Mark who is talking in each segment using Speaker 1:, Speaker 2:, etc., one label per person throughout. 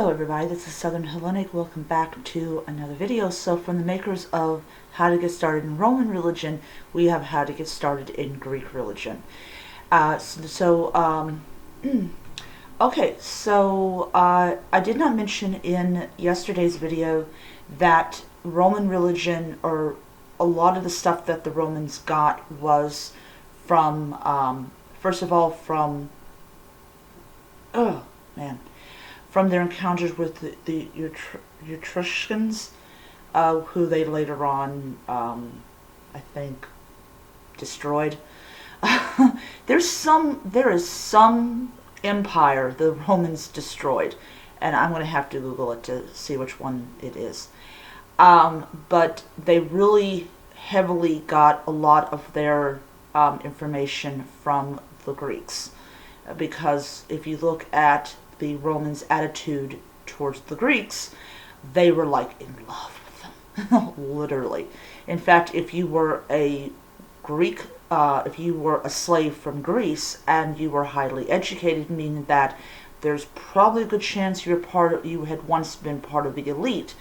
Speaker 1: Hello everybody, this is Southern Hellenic. Welcome back to another video. So from the makers of How to Get Started in Roman Religion, we have How to Get Started in Greek Religion. Okay, so I did not mention in yesterday's video that Roman religion, or a lot of the stuff that the Romans got, was from, first of all, from their encounters with the Etruscans, who they later on, I think, destroyed. There is some empire the Romans destroyed, and I'm going to have to Google it to see which one it is. But they really heavily got a lot of their information from the Greeks, because if you look at the Romans' attitude towards the Greeks, they were like in love with them, literally. In fact, if you were a Greek, if you were a slave from Greece and you were highly educated, meaning that there's probably a good chance you had once been part of the elite,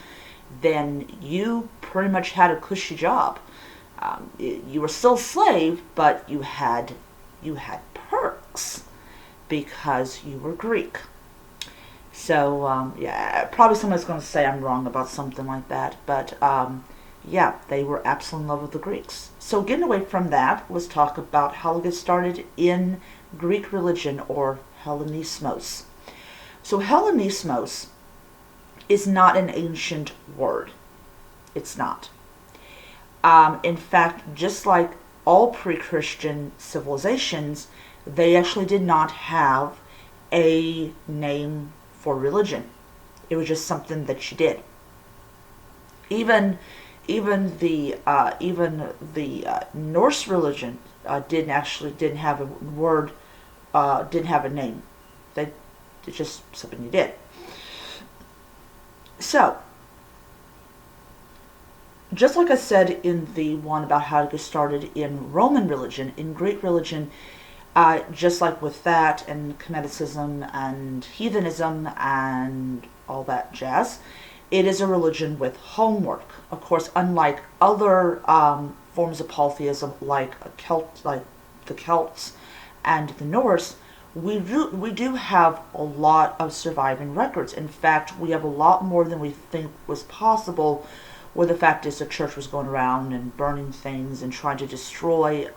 Speaker 1: then you pretty much had a cushy job. You were still a slave, but you had perks because you were Greek. So, yeah, probably somebody's going to say I'm wrong about something like that. But, yeah, they were absolutely in love with the Greeks. So getting away from that, let's talk about how to get started in Greek religion, or Hellenismos. So Hellenismos is not an ancient word. It's not. In fact, just like all pre-Christian civilizations, they actually did not have a name for religion. It was just something that you did. Even the Norse religion didn't have a word, didn't have a name. It's just something you did. So, just like I said in the one about how to get started in Roman religion, in Greek religion, just like with that and Kemeticism and heathenism and all that jazz, it is a religion with homework. Of course, unlike other forms of polytheism, like the Celts and the Norse, we do have a lot of surviving records. In fact, we have a lot more than we think was possible, where the fact is the church was going around and burning things and trying to destroy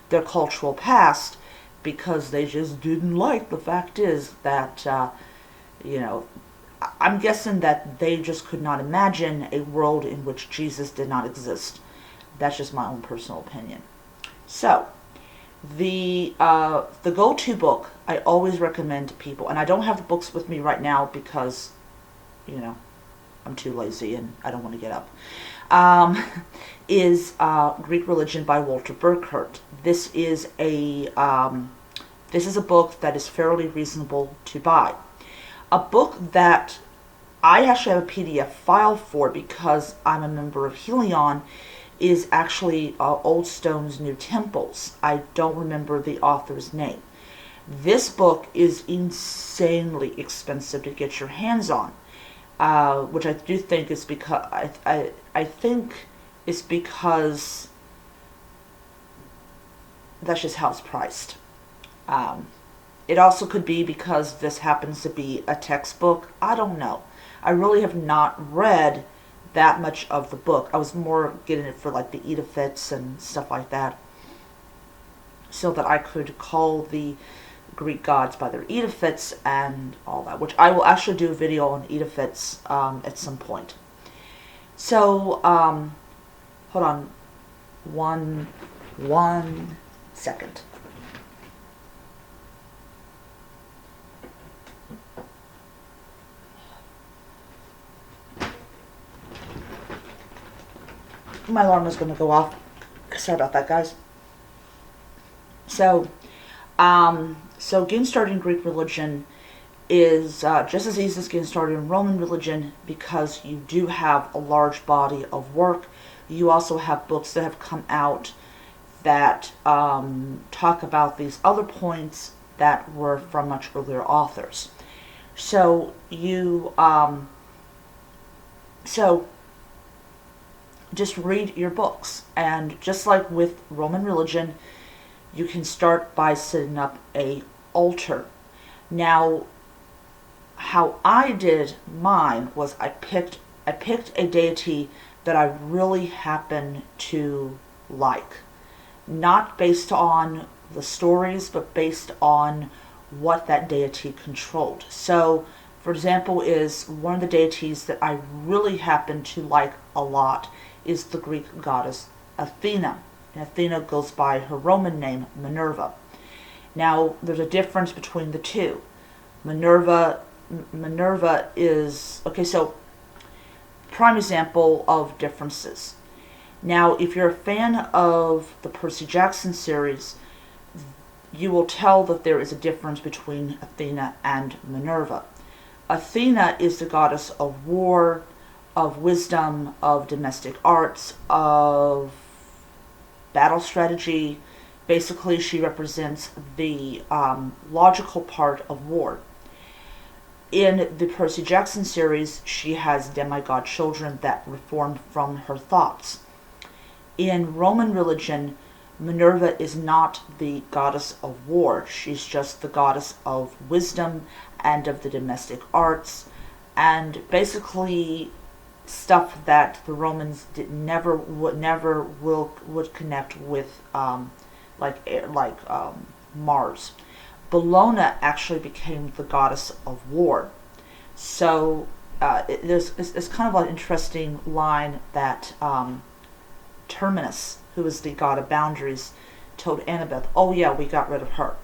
Speaker 1: their cultural past, because they just didn't like the fact is that, I'm guessing that they just could not imagine a world in which Jesus did not exist. That's just my own personal opinion. So, the go-to book I always recommend to people, and I don't have the books with me right now because, I'm too lazy and I don't want to get up, is Greek Religion by Walter Burkert. This is a book that is fairly reasonable to buy. A book that I actually have a PDF file for because I'm a member of Helion is actually Old Stone's New Temples. I don't remember the author's name. This book is insanely expensive to get your hands on, which I do think is because I think it's because that's just how it's priced. It also could be because this happens to be a textbook. I don't know. I really have not read that much of the book. I was more getting it for like the edifices and stuff like that, so that I could call the Greek gods by their edifices and all that, which I will actually do a video on edifices at some point. So, hold on one second. My alarm is going to go off. Sorry about that, guys. So getting started in Greek religion is just as easy as getting started in Roman religion, because you do have a large body of work. You also have books that have come out that talk about these other points that were from much earlier authors. So you so just read your books, and just like with Roman religion, you can start by setting up a altar. Now, how I did mine was I picked a deity that I really happen to like, not based on the stories, but based on what that deity controlled. So, for example, is one of the deities that I really happen to like a lot is the Greek goddess Athena. And Athena goes by her Roman name, Minerva. Now, there's a difference between the two. Minerva, Minerva is, okay, so prime example of differences. Now, if you're a fan of the Percy Jackson series, you will tell that there is a difference between Athena and Minerva. Athena is the goddess of war, of wisdom, of domestic arts, of battle strategy. Basically, she represents the logical part of war. In the Percy Jackson series, she has demigod children that reformed from her thoughts. In Roman religion, Minerva is not the goddess of war. She's just the goddess of wisdom and of the domestic arts, and basically stuff that the Romans would connect with, Mars. Bellona actually became the goddess of war. So it's kind of an interesting line that Terminus, who is the god of boundaries, told Annabeth, "Oh yeah, we got rid of her,"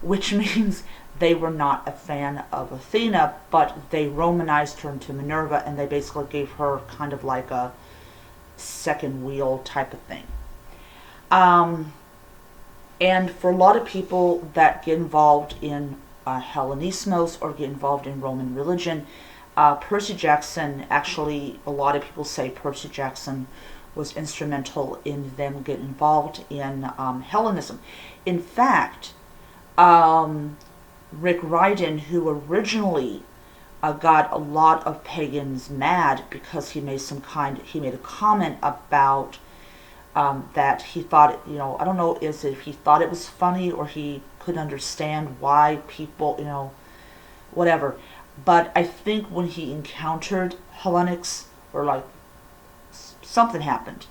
Speaker 1: which means they were not a fan of Athena, but they Romanized her into Minerva, and they basically gave her kind of like a second wheel type of thing. And for a lot of people that get involved in Hellenismos or get involved in Roman religion, Percy Jackson, actually, a lot of people say Percy Jackson was instrumental in them getting involved in Hellenism. In fact, Rick Riordan, who originally got a lot of pagans mad because he made a comment about that he thought, I don't know, is if he thought it was funny or he couldn't understand why people, whatever. But I think when he encountered Hellenics, or like something happened,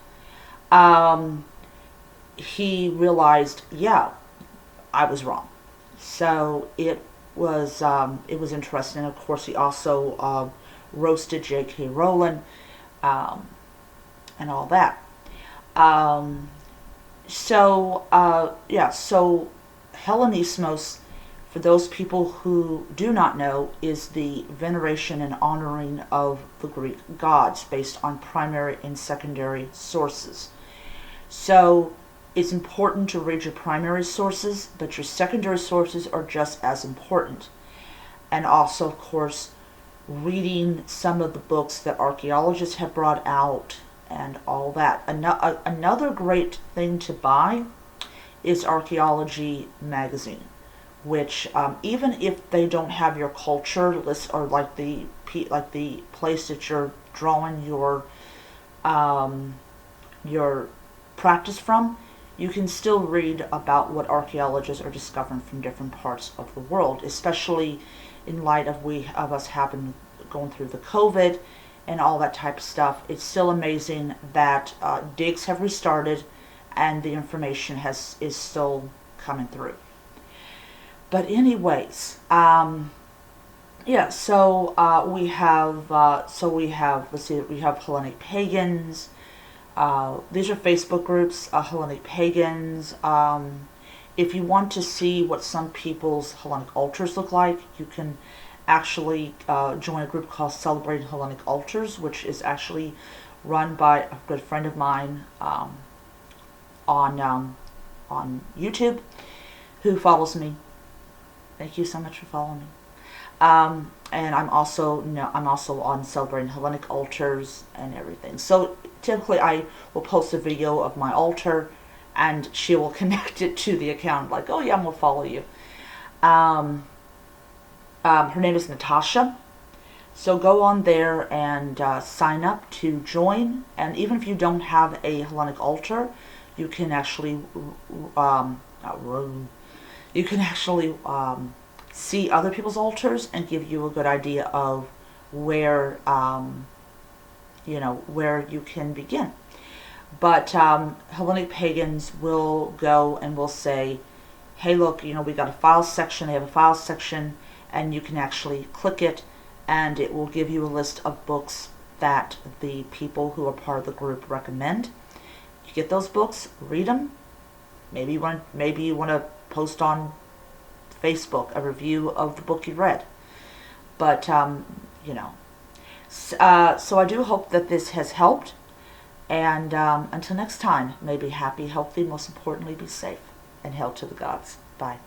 Speaker 1: he realized, yeah, I was wrong. So it was interesting. Of course, he also roasted J.K. Rowling and all that. So Hellenismos, for those people who do not know, is the veneration and honoring of the Greek gods based on primary and secondary sources. So it's important to read your primary sources, but your secondary sources are just as important. And also, of course, reading some of the books that archaeologists have brought out and all that. Another great thing to buy is Archaeology Magazine, which even if they don't have your culture list, or like the place that you're drawing your practice from, you can still read about what archaeologists are discovering from different parts of the world, especially in light of us having going through the COVID and all that type of stuff. It's still amazing that digs have restarted and the information is still coming through. But anyways, we have we have Hellenic pagans. These are Facebook groups, Hellenic pagans. If you want to see what some people's Hellenic altars look like, you can actually join a group called Celebrating Hellenic Altars, which is actually run by a good friend of mine on YouTube, who follows me. Thank you so much for following me. And I'm also on Celebrating Hellenic Altars and everything. So typically I will post a video of my altar, and she will connect it to the account, like, oh yeah, I'm gonna follow you. Her name is Natasha. So go on there and sign up to join. And even if you don't have a Hellenic altar, you can actually you can actually see other people's altars and give you a good idea of where where you can begin. But Hellenic pagans will go and will say, hey, look, we got a files section. They have a files section, and you can actually click it, and it will give you a list of books that the people who are part of the group recommend. You get those books, read them. Maybe you want to post on Facebook a review of the book you read. But so I do hope that this has helped. And until next time, may be happy, healthy, most importantly, be safe, and hail to the gods. Bye.